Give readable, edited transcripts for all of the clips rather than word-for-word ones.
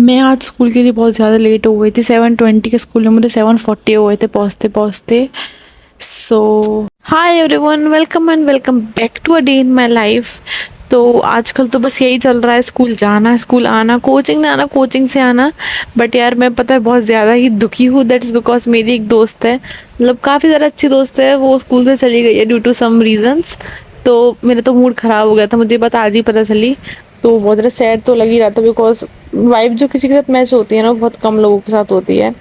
मैं आज स्कूल के लिए बहुत ज़्यादा लेट हो गई थी। 7:20 के स्कूल में मुझे 7:40 हो गए थे पहुँचते पहुँचते। So hi everyone, welcome and welcome back to a day in my life. तो आजकल तो बस यही चल रहा है, स्कूल जाना, स्कूल आना, कोचिंग ना आना, कोचिंग से आना। बट यार मैं पता है बहुत ज़्यादा ही दुखी हूँ। दैट्स बिकॉज मेरी एक दोस्त है, मतलब काफ़ी ज़्यादा अच्छी दोस्त है, वो स्कूल से चली गई है ड्यू टू सम रीजंस। तो मेरा तो मूड ख़राब हो गया था, मुझे बात आज ही पता चली। तो बहुत ज़्यादा सैड तो लग ही रहा था, बिकॉज वाइब जो किसी के साथ मैच होती है ना, वो बहुत कम लोगों के साथ होती है।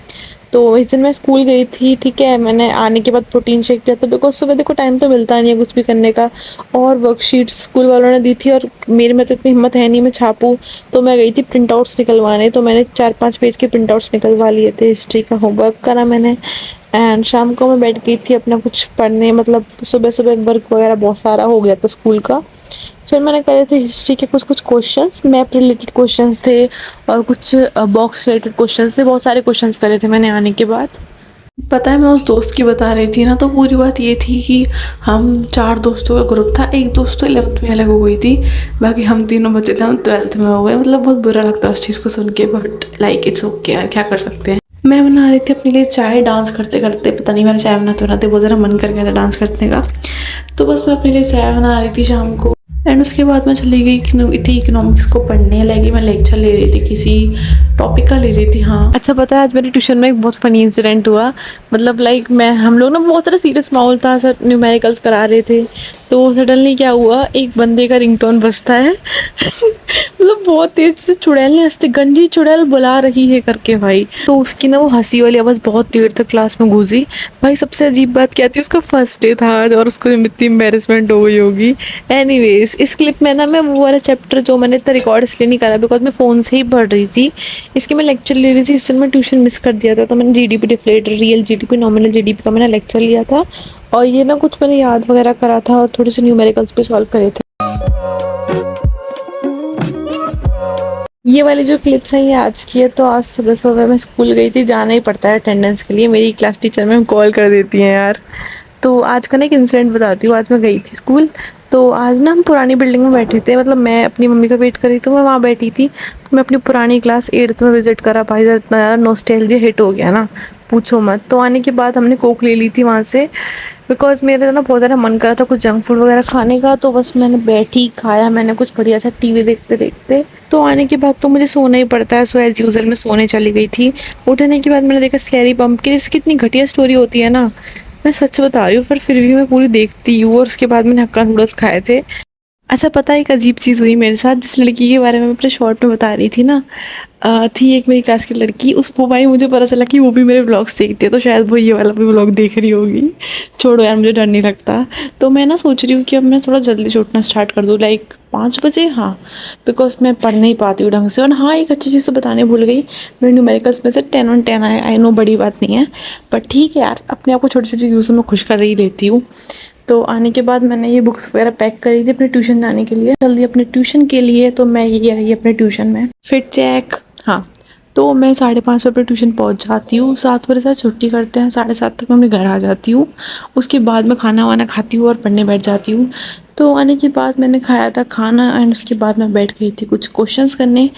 तो इस दिन मैं स्कूल गई थी, ठीक है, मैंने आने के बाद प्रोटीन शेक किया था, बिकॉज सुबह देखो टाइम तो मिलता नहीं है कुछ भी करने का। और वर्कशीट्स स्कूल वालों ने दी थी और मेरे में तो इतनी हिम्मत है नहीं मैं छापूँ। तो मैं गई थी प्रिंट आउट्स निकलवाने, तो मैंने 4-5 पेज के प्रिंट आउट्स निकलवा लिए थे। हिस्ट्री का होमवर्क करा मैंने, एंड शाम को मैं बैठ गई थी अपना कुछ पढ़ने, मतलब सुबह सुबह वर्क वगैरह बहुत सारा हो गया था स्कूल का। फिर मैंने करे थे हिस्ट्री के कुछ कुछ क्वेश्चंस, मैप रिलेटेड क्वेश्चंस थे और कुछ बॉक्स रिलेटेड क्वेश्चंस थे। बहुत सारे क्वेश्चंस करे थे मैंने आने के बाद। पता है मैं उस दोस्त की बता रही थी ना, तो पूरी बात ये थी कि हम 4 दोस्तों का ग्रुप था। एक दोस्त तो 11th में अलग हो गई थी, बाकी हम तीनों बच्चे थे, हम 12th में हो गए। मतलब बहुत बुरा लगता है उस चीज़ को सुन के, बट लाइक इट्स ओके यार, क्या कर सकते हैं। मैं बना रही थी अपने लिए चाय, डांस करते करते, पता नहीं मैंने चाय बनाते बनाते बहुत ज़्यादा मन कर गया था डांस करने का। तो बस मैं अपने लिए चाय बना रही थी शाम को। एंड उसके बाद मैं चली गई थी इकोनॉमिक्स को पढ़ने लगी। मैं लेक्चर ले रही थी, किसी टॉपिक का ले रही थी। हाँ अच्छा, पता है आज मेरे ट्यूशन में एक बहुत फ़नी इंसिडेंट हुआ। मतलब लाइक मैं हम लोग ना बहुत सारा सीरियस माहौल था, सर न्यूमेरिकल्स करा रहे थे। तो सडनली क्या हुआ, एक बंदे का रिंगटोन बजता है मतलब बहुत तेज से चुड़ैल ने हंसते, गंजी चुड़ैल बुला रही है करके भाई। तो उसकी ना वो हंसी वाली आवाज़ बहुत देर तक क्लास में गूंजी। भाई सबसे अजीब बात क्या थी, उसका फर्स्ट डे था आज और उसको इतनी एम्बेरसमेंट हो गई होगी। एनीवेज इस क्लिप में ना मैं वो वाला चैप्टर जो मैंने इतना रिकॉर्ड इसलिए नहीं करा बिकॉज मैं फ़ोन से ही पढ़ रही थी। इसके मैं लेक्चर ले रही थी, इस दिन मैं ट्यूशन मिस कर दिया था। तो मैंने GDP deflator, real GDP, nominal GDP का मैंने लेक्चर लिया था। और ये ना कुछ मैंने याद वगैरह करा था और थोड़े से न्यूमेरिकल्स पे सॉल्व करे थे। ये वाली जो क्लिप्स हैं ये आज की है। तो आज सुबह सुबह मैं स्कूल गई थी, जाना ही पड़ता है अटेंडेंस के लिए, मेरी क्लास टीचर मैम कॉल कर देती हैं यार। तो आज का ना एक इंसिडेंट बताती हूँ। आज मैं गई थी स्कूल, तो आज ना हम पुरानी बिल्डिंग में बैठे थे, मतलब मैं अपनी मम्मी का वेट कर रही थी, मैं वहाँ बैठी थी। तो मैं अपनी पुरानी क्लास 8th में विजिट करा। भाई साहब इतना यार नॉस्टैल्जिया हिट हो गया ना, पूछो मत। तो आने के बाद हमने कोक ले ली थी वहाँ से, बिकॉज मेरा ना बहुत ज़्यादा मन कर रहा था कुछ जंक फूड वगैरह खाने का। तो बस मैंने बैठी, खाया मैंने कुछ बढ़िया सा टीवी देखते देखते। तो आने के बाद तो मुझे सोना ही पड़ता है, सो एज़ यूजुअल मैं सोने चली गई थी। उठने के बाद मैंने देखा स्कैरी पम्पकिन, इसकी इतनी घटिया स्टोरी होती है ना, मैं सच बता रही हूँ, पर फिर भी मैं पूरी देखती हूँ। और उसके बाद मैंने हक्का नूडल्स खाए थे। अच्छा पता है एक अजीब चीज़ हुई मेरे साथ, जिस लड़की के बारे में मैं अपने शॉर्ट में बता रही थी ना, थी एक मेरी क्लास की लड़की, उस वो भाई मुझे पता चला कि वो भी मेरे व्लॉग्स देखती है, तो शायद वो ये वाला भी व्लॉग देख रही होगी। छोड़ो यार, मुझे डर नहीं लगता। तो मैं ना सोच रही हूँ कि अब मैं थोड़ा जल्दी से उठना स्टार्ट कर दूँ, लाइक 5 बजे। हाँ, बिकॉज मैं पढ़ नहीं पाती हूँ ढंग से। और हाँ, एक अच्छी चीज़ तो बताने भूल गई, मेरे न्यूमेरिकल्स में से 10 on 10 आए। आई नो बड़ी बात नहीं है, बट ठीक है यार, अपने आप को छोटी छोटी चीज़ों से मैं खुश कर ही लेती हूँ। तो आने के बाद मैंने ये बुक्स वगैरह पैक करी थी अपने ट्यूशन जाने के लिए, जल्दी अपने ट्यूशन के लिए। तो मैं ये रही अपने ट्यूशन में, फिट चेक। हाँ, तो मैं 5:30 बजे ट्यूशन पहुंच जाती हूँ। 7 बजे से छुट्टी करते हैं, 7:30 तक मैं अपने घर आ जाती हूँ। उसके बाद मैं खाना वाना खाती हूँ और पढ़ने बैठ जाती हूँ। तो आने के बाद मैंने खाया था खाना, एंड उसके बाद मैं बैठ गई थी कुछ क्वेश्चंस करने।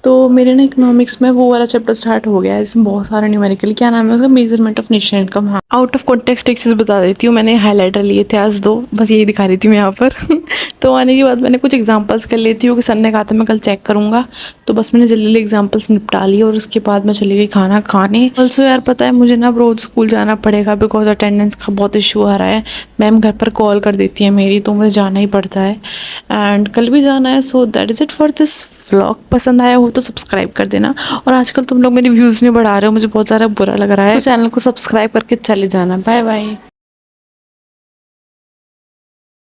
तो मेरे ना इकोनॉमिक्स में वो वाला चैप्टर स्टार्ट हो गया है, इसमें बहुत सारा न्यूमेरिकल, क्या नाम है उसका, मेजरमेंट ऑफ नेशनल इनकम। हाँ, आउट ऑफ कॉन्टेक्स्ट एक चीज़ बता देती हूँ, मैंने हाईलाइटर लिए थे आज 2, बस यही दिखा रही थी मैं यहाँ पर तो आने के बाद मैंने कुछ एग्जांपल्स कर लेती हूँ कि सर ने कहा था मैं कल चेक करूँगा। तो बस मैंने जल्दी जल्दी एग्जांपल्स निपटा ली और उसके बाद मैं चली गई खाना खाने। ऑल्सो यार पता है मुझे ना अब रोज़ स्कूल जाना पड़ेगा, बिकॉज अटेंडेंस का बहुत इशू आ रहा है। मैम घर पर कॉल कर देती है मेरी, तो मुझे जाना ही पड़ता है, एंड कल भी जाना है। So that is it for this vlog. पसंद आया हो तो सब्सक्राइब कर देना। और आजकल तुम लोग मेरे व्यूज़ नहीं बढ़ा रहे हो, मुझे बहुत ज़्यादा बुरा लग रहा है, तो चैनल को सब्सक्राइब करके चले जाना। Bye bye.